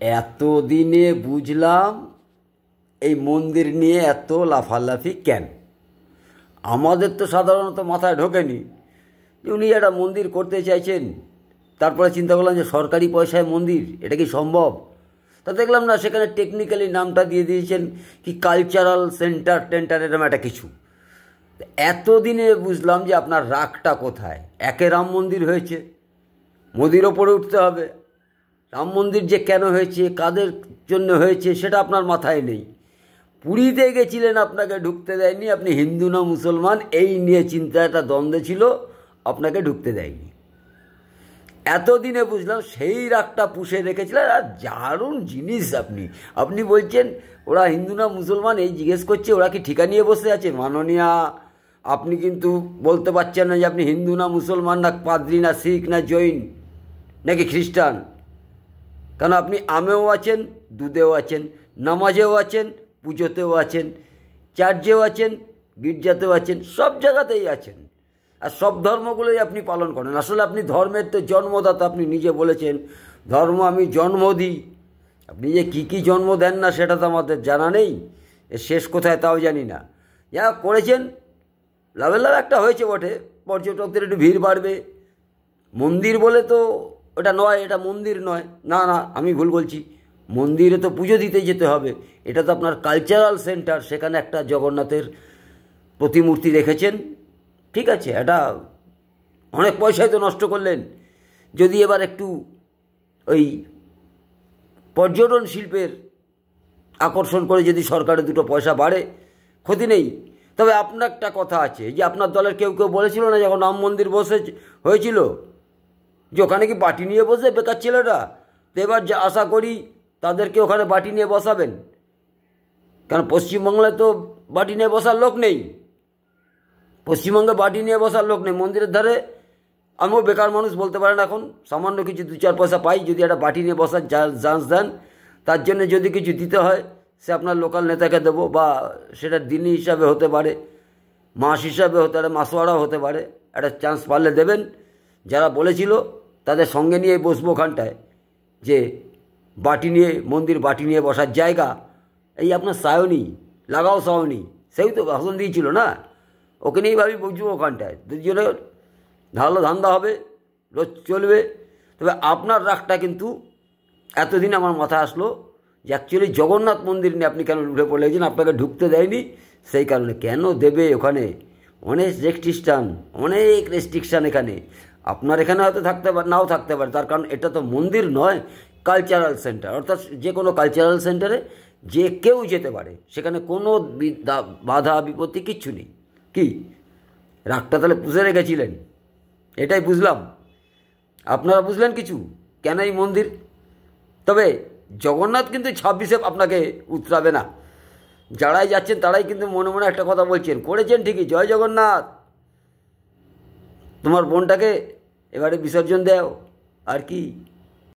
এতদিনে বুঝলাম এই মন্দির নিয়ে এত লাফালাফি কেন। আমাদের তো সাধারণত মাথায় ঢোকেনি যে উনি একটা মন্দির করতে চাইছেন। তারপরে চিন্তা করলাম যে সরকারি পয়সায় মন্দির, এটা কি সম্ভব? তা দেখলাম না, সেখানে টেকনিক্যালি নামটা দিয়ে দিয়েছেন কি কালচারাল সেন্টার টেন্টার, এরকম একটা কিছু। এতদিনে বুঝলাম যে আপনার রাগটা কোথায়। একে রাম মন্দির হয়েছে, মোদির ওপরে উঠতে হবে। রাম মন্দির যে কেন হয়েছে, কাদের জন্য হয়েছে, সেটা আপনার মাথায় নেই। পুরীতে গেছিলেন, আপনাকে ঢুকতে দেয়নি। আপনি হিন্দু না মুসলমান এই নিয়ে চিন্তা, একটা দ্বন্দ্ব ছিল, আপনাকে ঢুকতে দেয়নি। এতদিনে বুঝলাম সেই রাগটা পুষে রেখেছিলেন। আর দারুণ জিনিস আপনি আপনি বলছেন ওরা হিন্দু না মুসলমান এই জিজ্ঞেস করছে, ওরা কি ঠিকা নিয়ে বসে আছে? মাননীয়া, আপনি কিন্তু বলতে পারছেন না যে আপনি হিন্দু না মুসলমান না পাদ্রী না শিখ না জৈন নাকি খ্রিস্টান। কারণ আপনি আমেও আছেন, দুধেও আছেন, নামাজেও আছেন, পুজোতেও আছেন, চার্চেও আছেন, গির্জাতেও আছেন, সব জায়গাতেই আছেন। আর সব ধর্মগুলোই আপনি পালন করেন। আসলে আপনি ধর্মের তো জন্মদাতা, আপনি নিজে বলেছেন ধর্ম আমি জন্ম দিই। আপনি যে কী কী জন্ম দেন না সেটা তো আমাদের জানা নেই, এর শেষ কোথায় তাও জানি না। যা করেছেন লাভের লাভ একটা হয়েছে বটে, পর্যটকদের একটু ভিড় বাড়বে। মন্দির বলে তো ওটা নয়, এটা মন্দির নয়। না না, আমি ভুল বলছি, মন্দিরে তো পুজো দিতে যেতে হবে। এটা তো আপনার কালচারাল সেন্টার, সেখানে একটা জগন্নাথের প্রতিমূর্তি রেখেছেন। ঠিক আছে, এটা অনেক পয়সাই তো নষ্ট করলেন। যদি এবার একটু ওই পর্যটন শিল্পের আকর্ষণ করে যদি সরকারের দুটো পয়সা বাড়ে, ক্ষতি নেই। তবে আপনার একটা কথা আছে, যে আপনার দলের কেউ কেউ বলেছিল না যখন রাম মন্দির হয়েছিল যে ওখানে কি বাটি নিয়ে বসে বেকার ছেলেরা। তো এবার যে আশা করি তাদেরকে ওখানে বাটি নিয়ে বসাবেন, কারণ পশ্চিমবাংলায় তো বাটি নিয়ে বসার লোক নেই। পশ্চিমবঙ্গে বাটি নিয়ে বসার লোক নেই। মন্দিরের ধারে আমিও বেকার মানুষ বলতে পারেন, এখন সামান্য কিছু 2-4 পয়সা পাই, যদি একটা বাটি নিয়ে বসার চান্স দেন, তার জন্য যদি কিছু দিতে হয় সে আপনার লোকাল নেতাকে দেবো, বা সেটা দিনী হিসাবে হতে পারে, মাস হিসাবে হতে পারে, মাসোয়ারাও হতে পারে। একটা চান্স পারলে দেবেন। যারা বলেছিল তাদের সঙ্গে নিয়ে বসবো ওখানটায়, যে বাটি নিয়ে মন্দির, বাটি নিয়ে বসার জায়গা। এই আপনার সায়নী লাগাও সায়নী, সেই তো ভাষণ দিয়েছিল না, ওকে নিয়েই ভাবি বুঝবো ওখানটায়। দুজনে ভালো ধান্দা হবে, রোজ চলবে। তবে আপনার রাগটা কিন্তু এতদিন আমার মাথায় আসলো যে অ্যাকচুয়ালি জগন্নাথ মন্দির নিয়ে আপনি কেন উঠে পড়েছেন। আপনাকে ঢুকতে দেয়নি, সেই কারণে। কেন দেবে? ওখানে অনেক রেস্ট্রিকশান এখানে। আপনার এখানে হয়তো থাকতে পারে, নাও থাকতে পারে, তার কারণ এটা তো মন্দির নয়, কালচারাল সেন্টার। অর্থাৎ যে কোনো কালচারাল সেন্টারে যে কেউ যেতে পারে, সেখানে কোনো বাধা বিপত্তি কিচ্ছু নেই। কি রাগটা তাহলে পুষে রেখেছিলেন, এটাই বুঝলাম। আপনারা বুঝলেন কিছু কেন এই মন্দির? তবে জগন্নাথ কিন্তু 26-এ আপনাকে উতরাবে না। যারাই যাচ্ছেন তারাই কিন্তু মনে মনে একটা কথা বলছেন, করেছেন ঠিকই, জয় জগন্নাথ। তোমার বোনটাকে এবারে বিসর্জন দাও, আর কি।